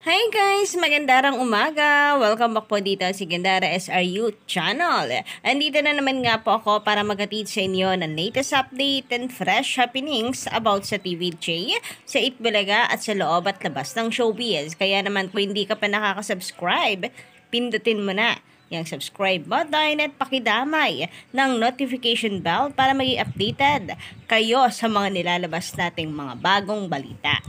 Hi guys! Magandang umaga! Welcome back po dito sa Gandara SRU channel. Andito na naman nga po ako para maghatid sa inyo ng latest update and fresh happenings about sa TVJ, sa Itbulaga at sa loob at labas ng showbiz. Kaya naman kung hindi ka pa nakaka-subscribe, pindutin mo na yung subscribe button at pakidamay ng notification bell para maging updated kayo sa mga nilalabas nating mga bagong balita.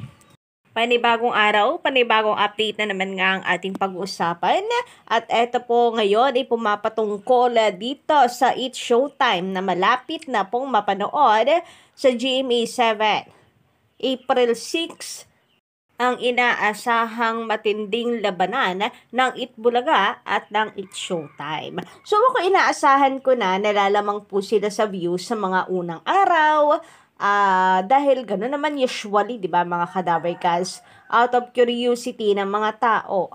Panibagong araw, panibagong update na naman nga ang ating pag-uusapan. At eto po ngayon ay pumapatungkol dito sa It's Showtime na malapit na pong mapanood sa GMA 7. April 6, ang inaasahang matinding labanan ng Itbulaga at ng It's Showtime. So ako inaasahan ko na nalalamang po sila sa views sa mga unang araw. Dahil gano'n naman usually, di ba, mga kadavercast, out of curiosity ng mga tao.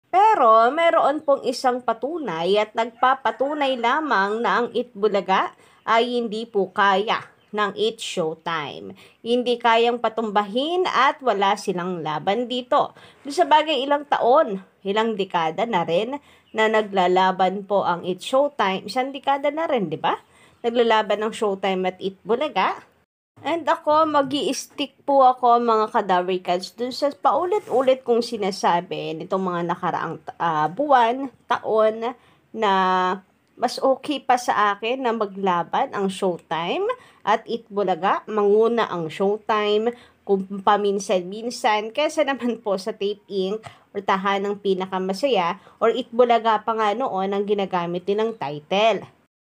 Pero meron pong isang patunay at nagpapatunay lamang na ang Itbulaga ay hindi po kaya ng It's Showtime. Hindi kayang patumbahin at wala silang laban dito. Sa bagay ilang taon, ilang dekada na rin na naglalaban po ang It's Showtime. Isang dekada na rin, di ba? Naglalaban ng Showtime at Itbulaga. And ako, magi-stick po ako mga kadavercast dun sa paulit-ulit kong sinasabi nitong mga nakaraang buwan, taon na mas okay pa sa akin na maglaban ang Showtime at Itbulaga. Manguna ang Showtime kung paminsan-minsan kesa naman po sa Tape Inc. or Tahanang Pinakamasaya or Itbulaga pa nga noon ang ginagamit nilang title.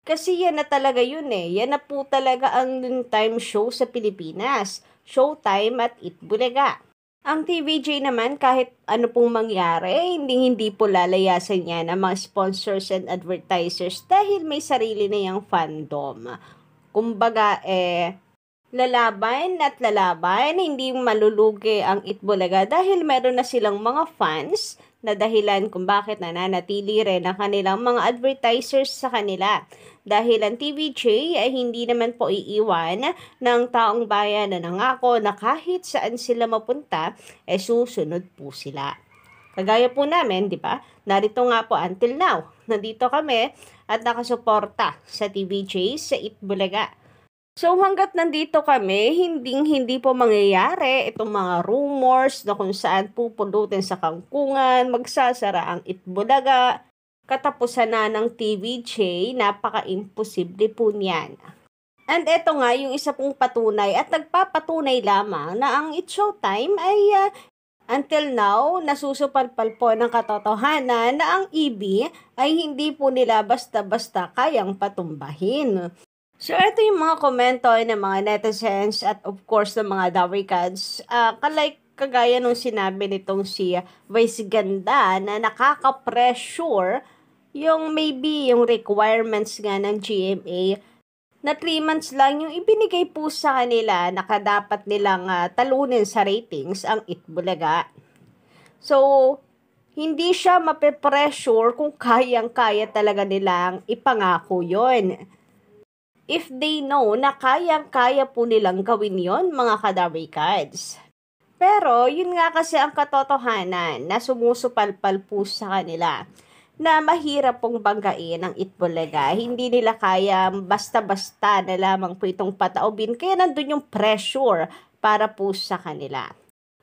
Kasi yan na talaga yun eh. Yan na po talaga ang noontime show sa Pilipinas. Showtime at Itbulaga. Ang TVJ naman kahit ano pong mangyari, hindi po lalayasan yan ang mga sponsors and advertisers dahil may sarili na yung fandom. Kumbaga lalaban at lalaban, hindi malulugi ang Itbulaga dahil meron na silang mga fans na dahilan kung bakit nananatili rin ang kanilang mga advertisers sa kanila. Dahil ang TVJ ay hindi naman po iiwan ng taong bayan na nangako na kahit saan sila mapunta, susunod po sila. Kagaya po namin, di ba? Narito nga po until now. Nandito kami at nakasuporta sa TVJ sa Itbulaga. So hanggat nandito kami, hindi po mangyayari itong mga rumors na kung saan pupulutin sa kangkungan, magsasara ang Itbulaga. Katapusan na ng TVJ, napaka-imposible po niyan. And eto nga, yung isa pong patunay at nagpapatunay lamang na ang It's Showtime ay until now, nasusupalpal po ng katotohanan na ang EB ay hindi po nila basta-basta kayang patumbahin. So, ito yung mga komento ng mga netizens at of course ng mga davercads. Kagaya nung sinabi nitong si Vice Ganda na nakaka-pressure yung maybe yung requirements nga ng GMA na 3 months lang yung ibinigay po sa kanila na kadapat nilang talunin sa ratings ang Itbulaga. So, hindi siya mape-pressure kung kayang-kaya talaga nilang ipangako yon. If they know na kayang-kaya po nilang gawin yon mga kadavercads. Pero, yun nga kasi ang katotohanan na sumusupalpal po sa kanila na mahirap pong banggain ang Itbulaga. Hindi nila kaya basta-basta na lamang po itong pataubin. Kaya nandun yung pressure para po sa kanila.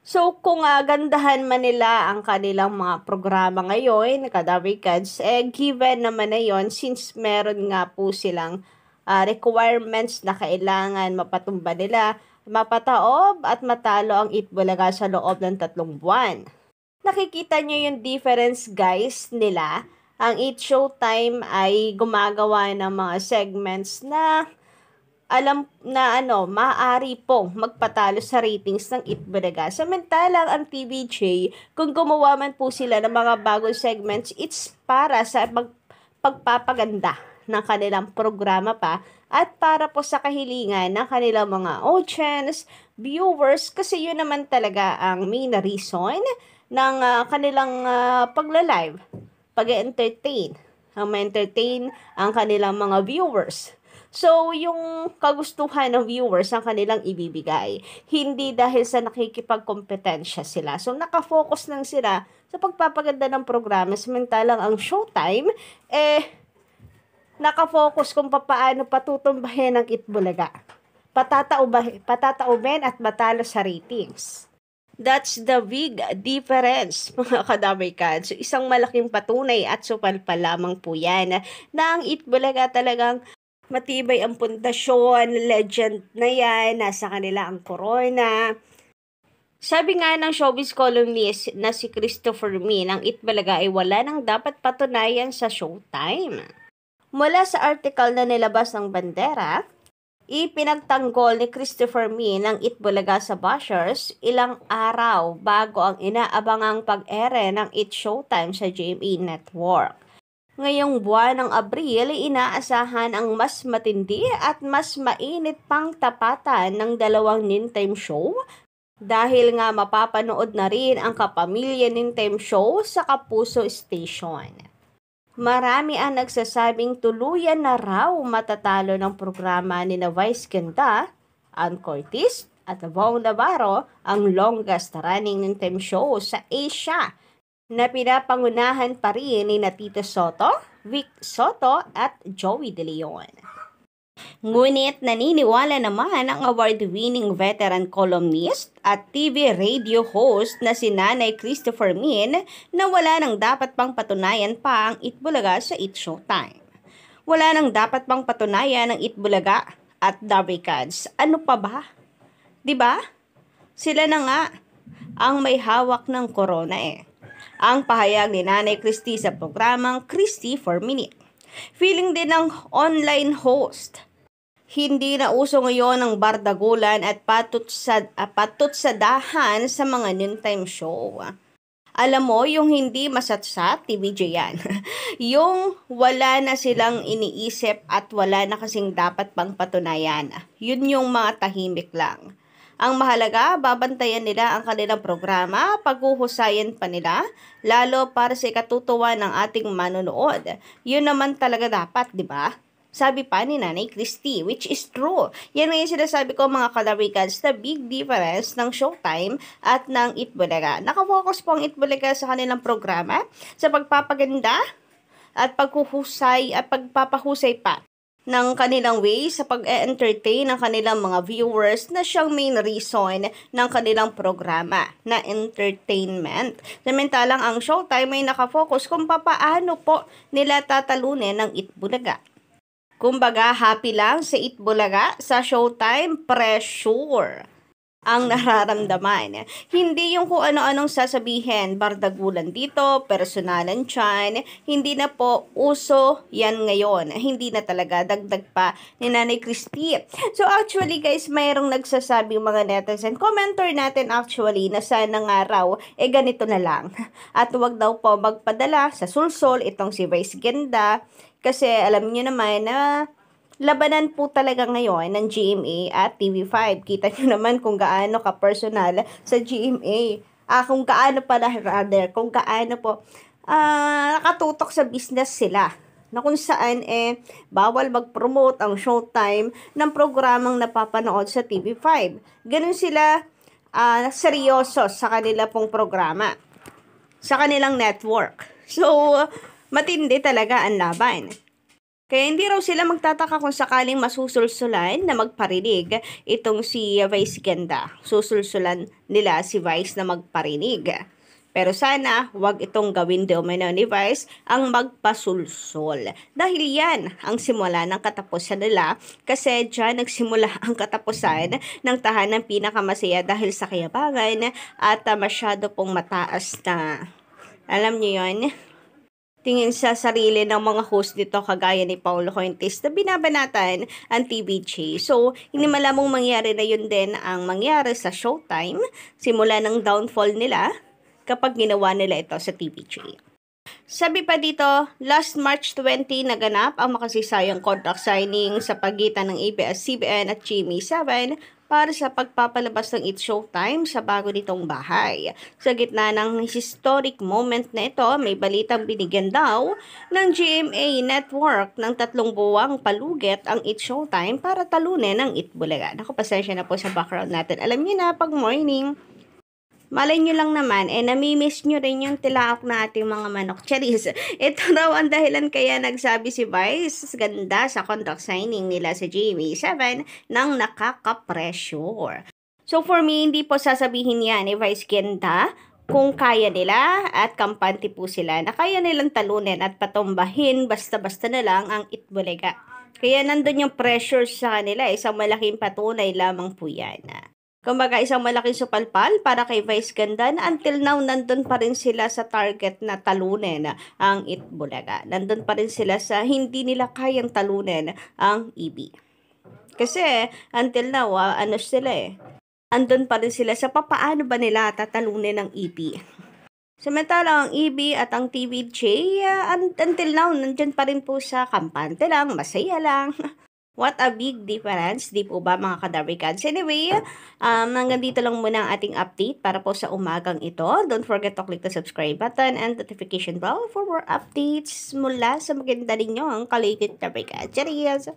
So, kung gandahan man nila ang kanilang mga programa ngayon, kadavercads, given naman na yon since meron nga po silang requirements na kailangan mapatumba nila, mapataob at matalo ang Itbulaga sa loob ng 3 buwan. Nakikita nyo yung difference guys nila. Ang It's Showtime ay gumagawa ng mga segments na alam na maaari pong magpatalo sa ratings ng Itbulaga. Samantalang ang TVJ, kung gumawa man po sila ng mga bagong segments, it's para sa pagpapaganda ng kanilang programa pa at para po sa kahilingan ng kanilang mga audience, viewers, kasi yun naman talaga ang main reason ng kanilang pagla-live, pag-entertain, ang ma-entertain ang kanilang mga viewers. So, yung kagustuhan ng viewers ang kanilang ibibigay. Hindi dahil sa nakikipagkompetensya sila. So, nakafocus lang sila sa pagpapaganda ng programa. Samantalang ang Showtime, nakafocus kung paano patutumbahin ng Itbulaga. Patataubin at matalo sa ratings. That's the big difference, mga kadamay-kad. So, isang malaking patunay at supalpal lamang po yan na ang Itbulaga talagang matibay ang pundasyon, legend na yan, nasa kanila ang corona. Sabi nga ng showbiz columnist na si Christopher Min, ang Itbulaga ay wala nang dapat patunayan sa Showtime. Mula sa article na nilabas ng Bandera, ipinagtanggol ni Christopher Min ang Itbulaga sa bashers ilang araw bago ang inaabangang pag-ere ng It Showtime sa GMA Network. Ngayong buwan ng Abril, inaasahan ang mas matindi at mas mainit pang tapatan ng dalawang noontime show dahil nga mapapanood na rin ang kapamilya noontime show sa Kapuso Station. Marami ang nagsasabing tuluyan na raw matatalo ng programa ni na Vice Ganda, Ann Curtis at Bong Navarro ang longest running noontime show sa Asia na pinapangunahan pa rin ni Tito Soto, Vic Soto at Joey De Leon. Ngunit naniniwala naman ang award-winning veteran columnist at TV radio host na si Nanay Christopher Min na wala nang dapat pang patunayan pa ang Itbulaga sa It Showtime. Wala nang dapat pang patunayan ang Itbulaga at Dabikads. Ano pa ba? 'Di ba? Sila na nga ang may hawak ng corona Ang pahayag ni Nanay Christy sa programang Christy for Minute. Feeling din ng online host. Hindi na uso ngayon ang bardagulan at patutsadahan sa mga noontime show. Alam mo, yung hindi masatsat, TVJ yan. Yung wala na silang iniisip at wala na kasing dapat pang patunayan. Yun yung mga tahimik lang. Ang mahalaga, babantayan nila ang kanilang programa, paghuhusayan pa nila, lalo para sa ikatutuwa ng ating manonood. Yun naman talaga dapat, di ba? Sabi pa ni Nanay Christy, which is true. Yan nga yung sinasabi ko mga kadarikans, the big difference ng Showtime at ng Itbulaga. Nakafocus po ang Itbulaga sa kanilang programa, sa pagpapaganda at paghuhusay at pagpapahusay pa ng kanilang way sa pag-entertain ng kanilang mga viewers na siyang main reason ng kanilang programa na entertainment. Samantalang ang Showtime ay nakafocus kung paano po nila tatalunin ng Itbulaga. Kumbaga, happy lang sa Itbulaga, sa Showtime, pressure ang nararamdaman. Hindi yung kung ano-anong sasabihin, bardagulan dito, personalan dyan, hindi na po uso yan ngayon. Hindi na talaga, dagdag pa ni Nanay Christy. So actually guys, mayroong nagsasabing mga netizen, commenter natin actually na sana nga raw, ganito na lang. At wag daw po magpadala sa sulsol itong si Vice Ganda, kasi alam niyo naman na labanan po talaga ngayon ng GMA at TV5. Kita nyo naman kung gaano ka-personal sa GMA. Kung gaano pala, rather, kung gaano po nakatutok sa business sila. Na kung saan bawal mag-promote ang Showtime ng programang napapanood sa TV5. Ganun sila seryoso sa kanila pong programa. Sa kanilang network. So, matindi talaga ang laban. Kaya hindi raw sila magtataka kung sakaling masusulsulan na magparinig itong si Vice Ganda. Susulsulan nila si Vice na magparinig. Pero sana, wag itong gawin domino ni Vice ang magpasulsul. Dahil yan ang simula ng katapusan nila kasi dyan nagsimula ang katapusan ng tahanang pinakamasaya dahil sa kayabangan at masyado pong mataas na, alam niyo yun, tingin sa sarili ng mga host dito kagaya ni Paulo Fuentes na binabanatan ang TVJ. So, hindi malamang mangyari na yun din ang mangyari sa Showtime simula ng downfall nila kapag ginawa nila ito sa TVJ. Sabi pa dito, last March 20 naganap ang makasisayang contract signing sa pagitan ng ABS-CBN at GMA7 para sa pagpapalabas ng It's Showtime sa bago nitong bahay. Sa gitna ng historic moment na ito, may balitang binigyan daw ng GMA Network ng 3 buwang palugit ang It's Showtime para talunin ang Itbulaga. Naku, pasensya na po sa background natin. Alam niyo na, pag morning, malay nyo lang naman, namimiss nyo rin yung tilaok na ating mga manok. Charis, ito raw ang dahilan kaya nagsabi si Vice ganda sa contract signing nila sa GMA7 ng nakaka-pressure. So for me, hindi po sasabihin yan ni Vice ganda kung kaya nila at kampante po sila na kaya nilang talunin at patumbahin basta-basta na lang ang Itbulaga. Kaya nandun yung pressure sa kanila, isang malaking patunay lamang po yan. Kumbaga, isang malaking supalpal para kay Vice Ganda na until now, nandun pa rin sila sa target na talunin ang Itbulaga. Nandun pa rin sila sa hindi nila kayang talunin ang EB. Kasi, until now, andun pa rin sila sa papaano ba nila tatalunin ang EB. Samantala, ang EB at ang TVJ, until now, nandyan pa rin po sa kampante lang, masaya lang. What a big difference, di po ba mga kadarikans? Anyway, hanggang dito lang muna ang ating update para po sa umagang ito. Don't forget to click the subscribe button and notification bell for more updates mula sa maganda ninyo ang kalitit na Cheers!